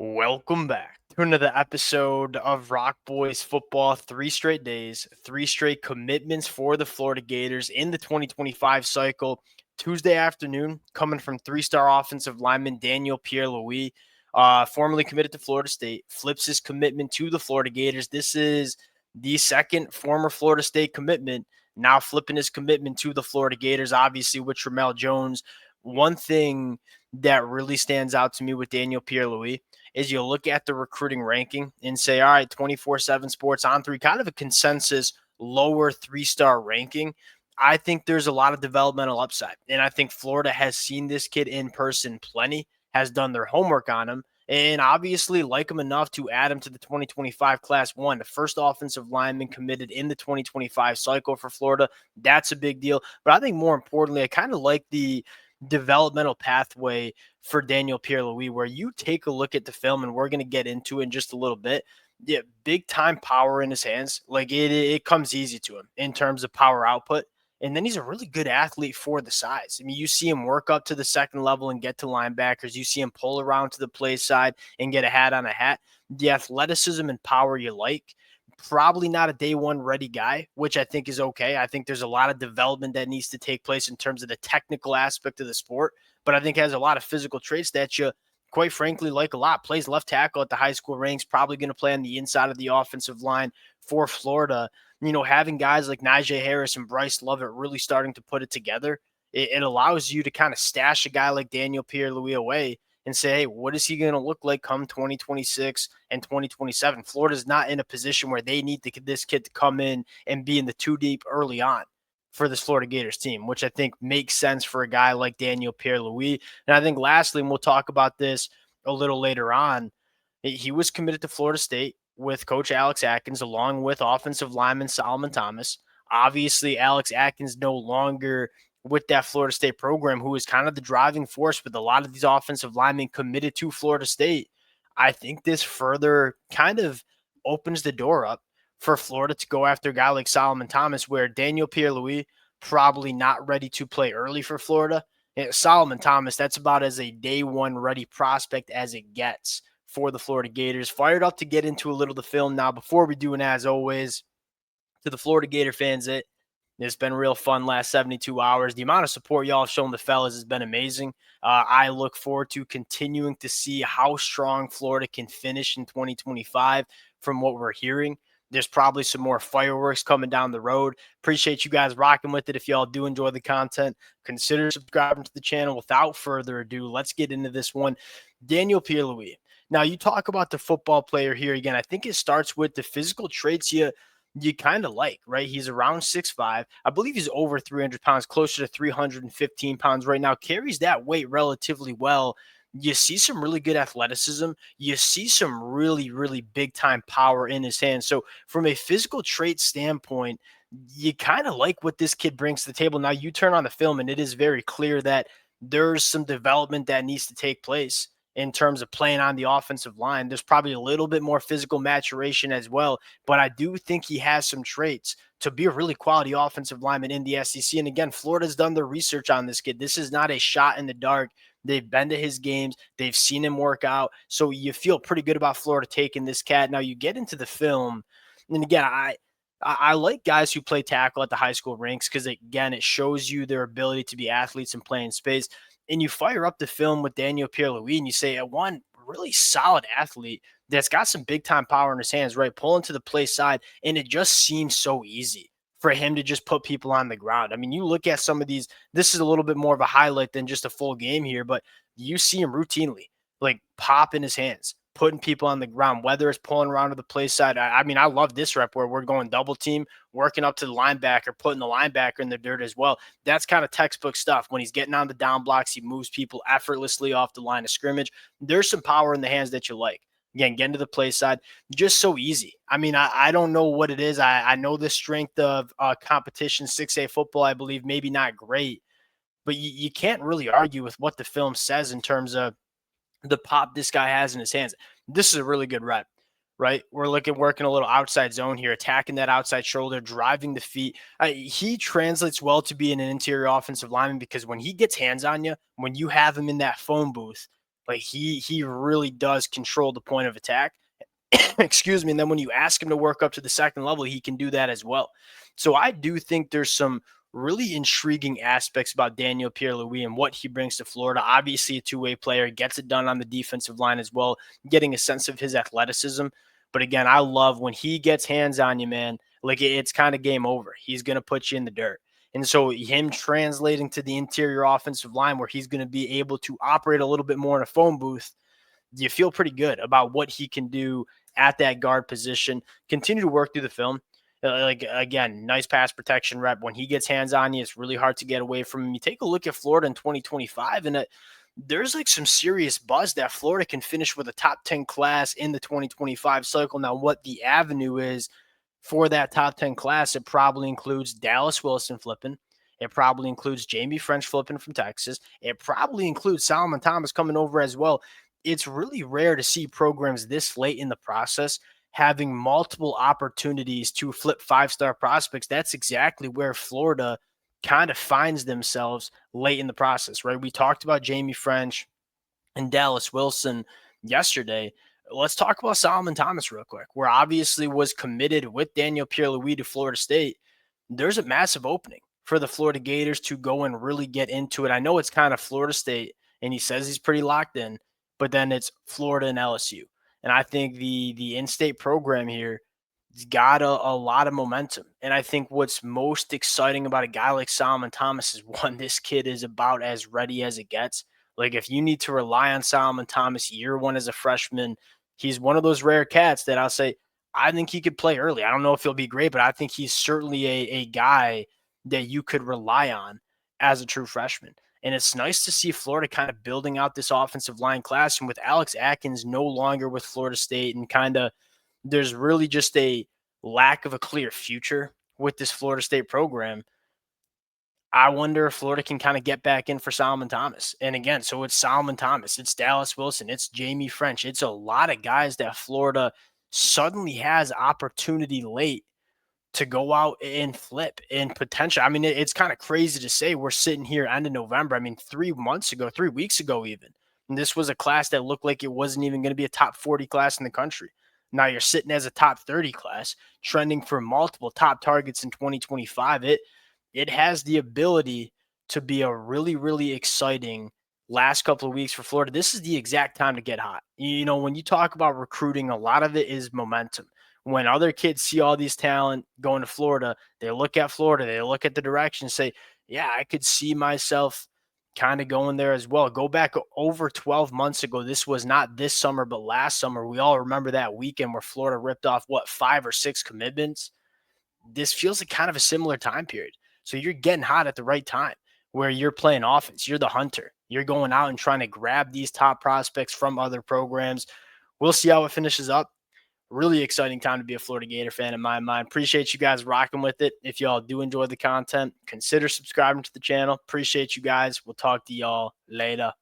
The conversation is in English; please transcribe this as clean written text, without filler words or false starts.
Welcome back to another episode of Rock Boys Football. 3 straight days, 3 straight commitments for the Florida Gators in the 2025 cycle. Tuesday afternoon, coming from three-star offensive lineman Daniel Pierre Louis, formerly committed to Florida State, flips his commitment to the Florida Gators. This is the second former Florida State commitment, now flipping his commitment to the Florida Gators, obviously with Tramel Jones. One thing that really stands out to me with Daniel Pierre Louis is you look at the recruiting ranking and say, all right, 24/7 Sports on three, kind of a consensus lower three-star ranking. I think there's a lot of developmental upside. And I think Florida has seen this kid in person plenty, has done their homework on him, and obviously like him enough to add him to the 2025 Class 1, the first offensive lineman committed in the 2025 cycle for Florida. That's a big deal. But I think more importantly, I kind of like the developmental pathway for Daniel Pierre Louis, where you take a look at the film, and we're going to get into it in just a little bit. Yeah, big time power in his hands. Like it comes easy to him in terms of power output. And then he's a really good athlete for the size. I mean, you see him work up to the second level and get to linebackers. You see him pull around to the play side and get a hat on a hat. The athleticism and power you like. Probably not a day one ready guy, which I think is okay. I think there's a lot of development that needs to take place in terms of the technical aspect of the sport, but I think has a lot of physical traits that you, quite frankly, like a lot. Plays left tackle at the high school ranks, probably going to play on the inside of the offensive line for Florida. You know, having guys like Najee Harris and Bryce Lovett really starting to put it together, it allows you to kind of stash a guy like Daniel Pierre Louis away and say, hey, what is he going to look like come 2026 and 2027? Florida's not in a position where they need this kid to come in and be in the two deep early on for this Florida Gators team, which I think makes sense for a guy like Daniel Pierre Louis. And I think lastly, and we'll talk about this a little later on, he was committed to Florida State with Coach Alex Atkins, along with offensive lineman Solomon Thomas. Obviously, Alex Atkins no longer with that Florida State program, who is kind of the driving force with a lot of these offensive linemen committed to Florida State. I think this further kind of opens the door up for Florida to go after a guy like Solomon Thomas, where Daniel Pierre Louis probably not ready to play early for Florida. And Solomon Thomas, that's about as a day one ready prospect as it gets for the Florida Gators. Fired up to get into a little of the film now. Before we do, and as always, to the Florida Gator fans, it's been real fun last 72 hours. The amount of support y'all have shown the fellas has been amazing. I look forward to continuing to see how strong Florida can finish in 2025 from what we're hearing. There's probably some more fireworks coming down the road. Appreciate you guys rocking with it. If y'all do enjoy the content, consider subscribing to the channel. Without further ado, let's get into this one. Daniel Pierre Louis. Now, you talk about the football player here again. I think it starts with the physical traits you kind of like, right? He's around 6'5". I believe he's over 300 pounds, closer to 315 pounds right now. Carries that weight relatively well. You see some really good athleticism. You see some really, really big time power in his hands. So from a physical trait standpoint, you kind of like what this kid brings to the table. Now you turn on the film and it is very clear that there's some development that needs to take place in terms of playing on the offensive line. There's probably a little bit more physical maturation as well, but I do think he has some traits to be a really quality offensive lineman in the SEC. And again, Florida's done their research on this kid. This is not a shot in the dark. They've been to his games. They've seen him work out. So you feel pretty good about Florida taking this cat. Now you get into the film, and again, I like guys who play tackle at the high school ranks because, again, it shows you their ability to be athletes and play in space. And you fire up the film with Daniel Pierre Louis and you say, one really solid athlete that's got some big time power in his hands, right? Pulling to the play side. And it just seems so easy for him to just put people on the ground. I mean, you look at some of these, this is a little bit more of a highlight than just a full game here, but you see him routinely like pop in his hands, putting people on the ground, whether it's pulling around to the play side. I mean, I love this rep where we're going double team, working up to the linebacker, putting the linebacker in the dirt as well. That's kind of textbook stuff. When he's getting on the down blocks, he moves people effortlessly off the line of scrimmage. There's some power in the hands that you like. Again, getting to the play side, just so easy. I mean, I don't know what it is. I know the strength of competition, 6A football, I believe, maybe not great, but you can't really argue with what the film says in terms of the pop this guy has in his hands. This is a really good rep, right? We're working a little outside zone here, attacking that outside shoulder, driving the feet. He translates well to being an interior offensive lineman because when he gets hands on you, when you have him in that phone booth, Like he really does control the point of attack. Excuse me. And then when you ask him to work up to the second level, he can do that as well. So I do think there's some really intriguing aspects about Daniel Pierre Louis and what he brings to Florida. Obviously, a two-way player, gets it done on the defensive line as well, getting a sense of his athleticism. But again, I love when he gets hands on you, man. Like it's kind of game over. He's going to put you in the dirt. And so him translating to the interior offensive line where he's going to be able to operate a little bit more in a phone booth, you feel pretty good about what he can do at that guard position. Continue to work through the film. Like, again, nice pass protection rep. When he gets hands on you, it's really hard to get away from him. You take a look at Florida in 2025, and there's like some serious buzz that Florida can finish with a top 10 class in the 2025 cycle. Now, what the avenue is for that top 10 class, it probably includes Dallas Wilson flipping. It probably includes Jamie French flipping from Texas. It probably includes Solomon Thomas coming over as well. It's really rare to see programs this late in the process having multiple opportunities to flip five-star prospects. That's exactly where Florida kind of finds themselves late in the process, right? We talked about Jamie French and Dallas Wilson yesterday. Let's talk about Solomon Thomas real quick, where obviously was committed with Daniel Pierre Louis to Florida State. There's a massive opening for the Florida Gators to go and really get into it. I know it's kind of Florida State, and he says he's pretty locked in, but then it's Florida and LSU. And I think the in-state program here has got a lot of momentum. And I think what's most exciting about a guy like Solomon Thomas is, one, this kid is about as ready as it gets. Like, if you need to rely on Solomon Thomas year one as a freshman, he's one of those rare cats that I'll say, I think he could play early. I don't know if he'll be great, but I think he's certainly a guy that you could rely on as a true freshman. And it's nice to see Florida kind of building out this offensive line class. And with Alex Atkins no longer with Florida State, and kind of there's really just a lack of a clear future with this Florida State program, I wonder if Florida can kind of get back in for Solomon Thomas. And again, so it's Solomon Thomas, it's Dallas Wilson, it's Jamie French. It's a lot of guys that Florida suddenly has opportunity late to go out and flip and potential. I mean, it's kind of crazy to say we're sitting here end of November. I mean, 3 weeks ago even, and this was a class that looked like it wasn't even going to be a top 40 class in the country. Now you're sitting as a top 30 class, trending for multiple top targets in 2025. It has the ability to be a really, really exciting last couple of weeks for Florida. This is the exact time to get hot. You know, when you talk about recruiting, a lot of it is momentum. When other kids see all these talent going to Florida, they look at Florida, they look at the direction and say, yeah, I could see myself kind of going there as well. Go back over 12 months ago. This was not this summer, but last summer. We all remember that weekend where Florida ripped off, 5 or 6 commitments? This feels like kind of a similar time period. So you're getting hot at the right time where you're playing offense. You're the hunter. You're going out and trying to grab these top prospects from other programs. We'll see how it finishes up. Really exciting time to be a Florida Gator fan in my mind. Appreciate you guys rocking with it. If y'all do enjoy the content, consider subscribing to the channel. Appreciate you guys. We'll talk to y'all later.